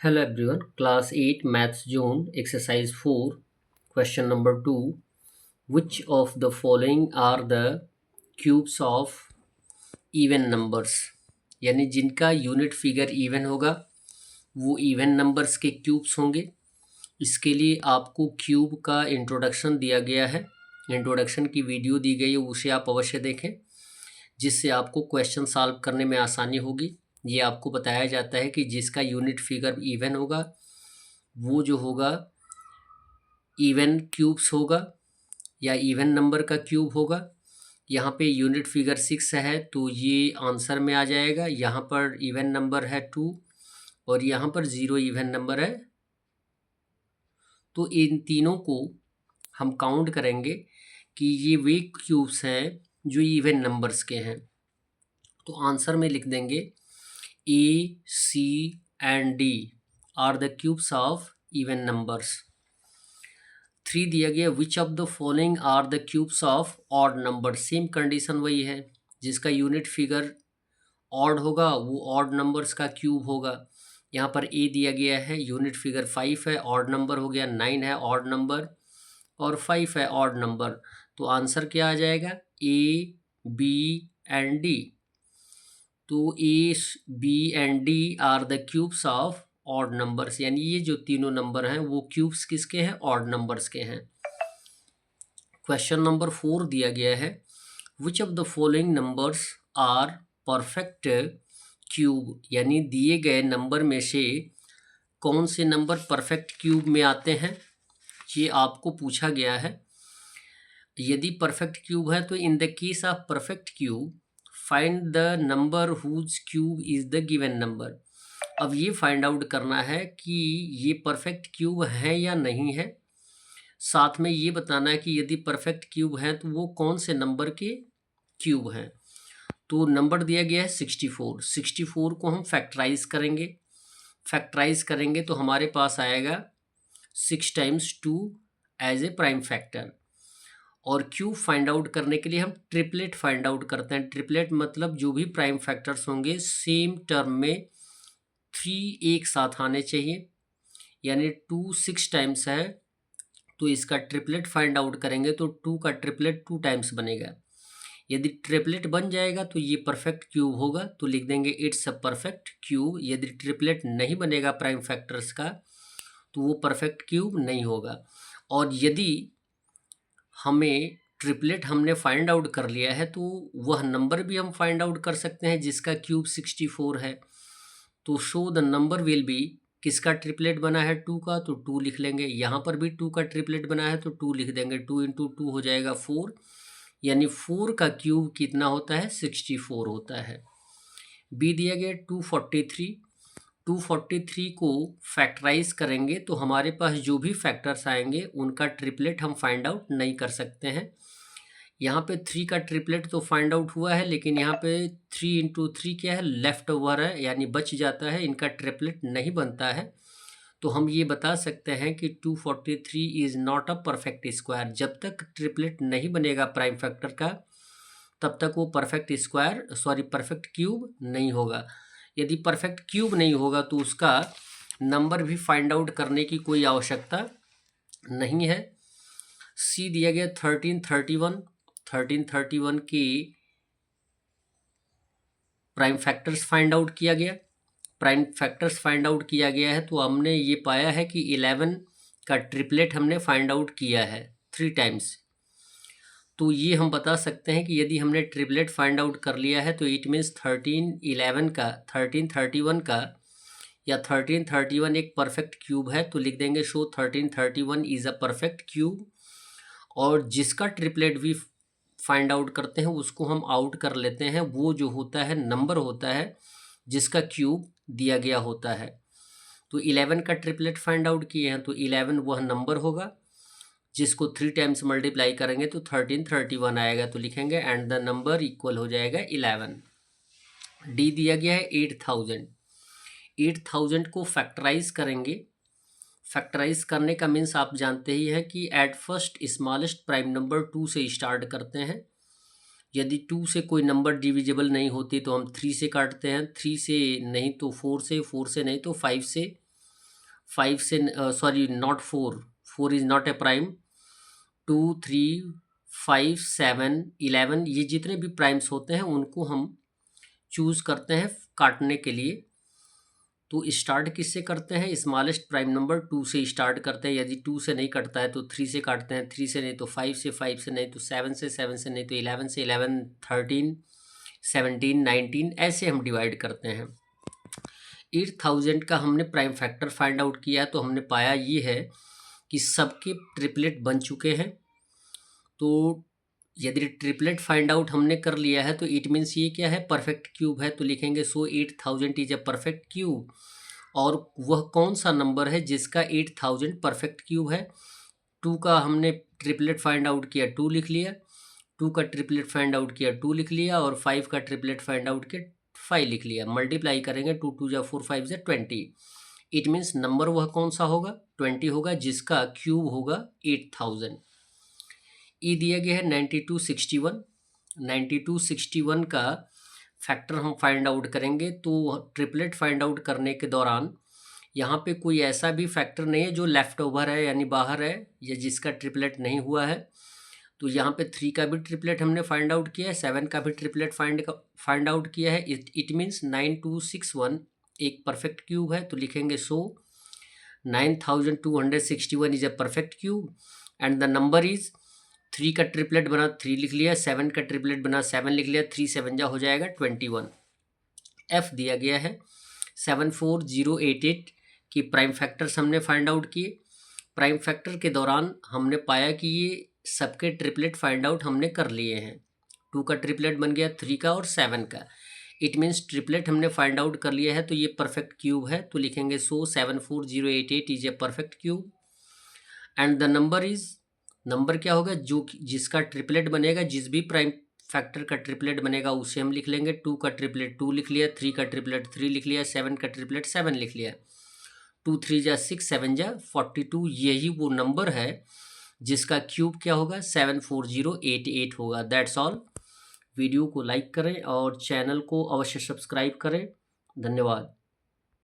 Hello everyone, class 8 maths zone exercise 4 question number 2. Which of the following are the cubes of even numbers? यानी जिनका unit figure even होगा वो even numbers के cubes होंगे। इसके लिए आपको क्यूब का इंट्रोडक्शन दिया गया है, इंट्रोडक्शन की वीडियो दी गई है, उसे आप अवश्य देखें जिससे आपको क्वेश्चन सॉल्व करने में आसानी होगी। ये आपको बताया जाता है कि जिसका यूनिट फिगर इवन होगा वो जो होगा इवन क्यूब्स होगा या इवन नंबर का क्यूब होगा। यहाँ पे यूनिट फिगर 6 है तो ये आंसर में आ जाएगा। यहाँ पर इवन नंबर है 2 और यहाँ पर 0 इवन नंबर है। तो इन तीनों को हम काउंट करेंगे कि ये वे क्यूब्स हैं जो इवन नंबर्स के हैं। तो आंसर में लिख देंगे A, C and D are the cubes of even numbers। 3 दिया गया which of the following are the cubes of odd number. Same condition वही है, जिसका यूनिट फिगर ऑड होगा वो ऑड नंबर्स का क्यूब होगा। यहाँ पर A दिया गया है, यूनिट फिगर 5 है, ऑड नंबर हो गया, 9 है ऑड नंबर और 5 है ऑड नंबर। तो आंसर क्या आ जाएगा A, B एंड D। तो A, B and D are the cubes of odd numbers, यानी ये जो तीनों नंबर हैं वो क्यूब्स किसके हैं, ऑड नंबर्स के हैं। क्वेश्चन नंबर 4 दिया गया है which of the following numbers are perfect cube, यानी दिए गए नंबर में से कौन से नंबर परफेक्ट क्यूब में आते हैं, ये आपको पूछा गया है। यदि परफेक्ट क्यूब है तो in the case of perfect cube find the number whose cube is the given number. अब ये फाइंड आउट करना है कि ये परफेक्ट क्यूब है या नहीं है, साथ में ये बताना है कि यदि परफेक्ट क्यूब है तो वो कौन से नंबर के क्यूब हैं। तो नंबर दिया गया है 64। 64 को हम फैक्टराइज करेंगे तो हमारे पास आएगा 6 times 2 as a prime factor. और क्यूब फाइंड आउट करने के लिए हम ट्रिपलेट फाइंड आउट करते हैं। ट्रिपलेट मतलब जो भी प्राइम फैक्टर्स होंगे सेम टर्म में 3 एक साथ आने चाहिए, यानी 2 6 टाइम्स है तो इसका ट्रिपलेट फाइंड आउट करेंगे तो 2 का ट्रिपलेट 2 टाइम्स बनेगा। यदि ट्रिपलेट बन जाएगा तो ये परफेक्ट क्यूब होगा, तो लिख देंगे इट्स अ परफेक्ट क्यूब। यदि ट्रिपलेट नहीं बनेगा प्राइम फैक्टर्स का तो वो परफेक्ट क्यूब नहीं होगा। और यदि हमें ट्रिपलेट हमने फाइंड आउट कर लिया है तो वह नंबर भी हम फाइंड आउट कर सकते हैं जिसका क्यूब 64 है। तो show the number will be, किसका ट्रिपलेट बना है 2 का तो 2 लिख लेंगे, यहाँ पर भी 2 का ट्रिपलेट बना है तो 2 लिख देंगे। 2 इंटू 2 हो जाएगा 4, यानी 4 का क्यूब कितना होता है 64 होता है। बी दिया गया 243। 243 को फैक्टराइज करेंगे तो हमारे पास जो भी फैक्टर्स आएंगे उनका ट्रिपलेट हम फाइंड आउट नहीं कर सकते हैं। यहाँ पे 3 का ट्रिपलेट तो फाइंड आउट हुआ है, लेकिन यहाँ पे 3 इंटू 3 क्या है, लेफ्ट ओवर है, यानी बच जाता है, इनका ट्रिपलेट नहीं बनता है। तो हम ये बता सकते हैं कि 243 is not a perfect square. जब तक ट्रिपलेट नहीं बनेगा प्राइम फैक्टर का तब तक वो परफेक्ट क्यूब नहीं होगा। यदि परफेक्ट क्यूब नहीं होगा तो उसका नंबर भी फाइंड आउट करने की कोई आवश्यकता नहीं है। सी दिया गया 1331। 1331 की प्राइम फैक्टर्स फाइंड आउट किया गया। प्राइम फैक्टर्स फाइंड आउट किया गया है तो हमने ये पाया है कि 11 का ट्रिपलेट हमने फाइंड आउट किया है 3 टाइम्स। तो ये हम बता सकते हैं कि यदि हमने ट्रिपलेट फाइंड आउट कर लिया है तो इट मीन्स 1311 का 1331 का या 1331 एक परफेक्ट क्यूब है। तो लिख देंगे show 1331 is a perfect cube. और जिसका ट्रिपलेट भी फाइंड आउट करते हैं उसको हम आउट कर लेते हैं, वो जो होता है नंबर होता है जिसका क्यूब दिया गया होता है। तो 11 का ट्रिपलेट फाइंड आउट किए हैं तो 11 वह नंबर होगा जिसको 3 टाइम्स मल्टीप्लाई करेंगे तो 1331 आएगा। तो लिखेंगे एंड द नंबर इक्वल हो जाएगा 11। डी दिया गया है 8000। 8000 को फैक्टराइज करेंगे। फैक्टराइज करने का मीन्स आप जानते ही हैं कि at first smallest prime number 2 से स्टार्ट करते हैं। यदि 2 से कोई नंबर डिविजिबल नहीं होती तो हम 3 से काटते हैं, 3 से नहीं तो 4 से, 4 से नहीं तो 5 से, 5 से sorry not 4, 4 is not a prime. 2 3 5 7 11 ये जितने भी प्राइम्स होते हैं उनको हम चूज़ करते हैं काटने के लिए। तो स्टार्ट किससे करते हैं? स्मॉलेस्ट प्राइम नंबर 2 से स्टार्ट करते हैं। यदि 2 से नहीं कटता है तो 3 से काटते हैं, 3 से नहीं तो 5 से, 5 से नहीं तो 7 से, 7 से नहीं तो 11 से, 11 13 17 19 ऐसे हम डिवाइड करते हैं। 8000 का हमने प्राइम फैक्टर फाइंड आउट किया तो हमने पाया ये है कि सबके ट्रिपलेट बन चुके हैं। तो यदि ट्रिपलेट फाइंड आउट हमने कर लिया है तो इट मीन्स ये क्या है? परफेक्ट क्यूब है। तो लिखेंगे सो 8000 इज ए परफेक्ट क्यूब। और वह कौन सा नंबर है जिसका 8000 परफेक्ट क्यूब है? 2 का हमने ट्रिपलेट फाइंड आउट किया, 2 लिख लिया। 2 का ट्रिपलेट फाइंड आउट किया, 2 लिख लिया। और 5 का ट्रिपलेट फाइंड आउट किया, 5 लिख लिया। मल्टीप्लाई करेंगे 2 2 जा 4 5 जा 20। इट मीन्स नंबर वह कौन सा होगा? 20 होगा, जिसका क्यूब होगा 8000। ई दिया गया है 9261। 9261 का फैक्टर हम फाइंड आउट करेंगे। तो ट्रिपलेट फाइंड आउट करने के दौरान यहाँ पे कोई ऐसा भी फैक्टर नहीं है जो लेफ़्ट ओवर है यानी बाहर है या जिसका ट्रिपलेट नहीं हुआ है। तो यहाँ पे 3 का भी ट्रिपलेट हमने फाइंड आउट किया है, 7 का भी ट्रिपलेट फाइंड आउट किया है। इट मीन्स 9261 एक परफेक्ट क्यूब है। तो लिखेंगे सो 9261 is a perfect cube and the number is 3 का ट्रिपलेट बना 3 लिख लिया, 7 का ट्रिपलेट बना 7 लिख लिया, 3 7 जा हो जाएगा 21। एफ दिया गया है 74088 की प्राइम फैक्टर्स हमने फाइंड आउट किए। प्राइम फैक्टर के दौरान हमने पाया कि ये सबके ट्रिपलेट फाइंड आउट हमने कर लिए हैं। 2 का ट्रिपलेट बन गया, 3 का और 7 का। इट मीन्स ट्रिपलेट हमने फाइंड आउट कर लिया है तो ये परफेक्ट क्यूब है। तो लिखेंगे सो 74088 is a perfect cube and the number is, number क्या होगा? जो जिसका ट्रिपलेट बनेगा, जिस भी प्राइम फैक्टर का ट्रिपलेट बनेगा उसे हम लिख लेंगे। 2 का ट्रिपलेट 2 लिख लिया, 3 का ट्रिपलेट 3 लिख लिया, 7 का ट्रिपलेट 7 लिख लिया। 2 3 जा 6, 7 जा 42। यही वो नंबर है जिसका क्यूब क्या होगा? 74088 होगा। That's all. वीडियो को लाइक करें और चैनल को अवश्य सब्सक्राइब करें। धन्यवाद।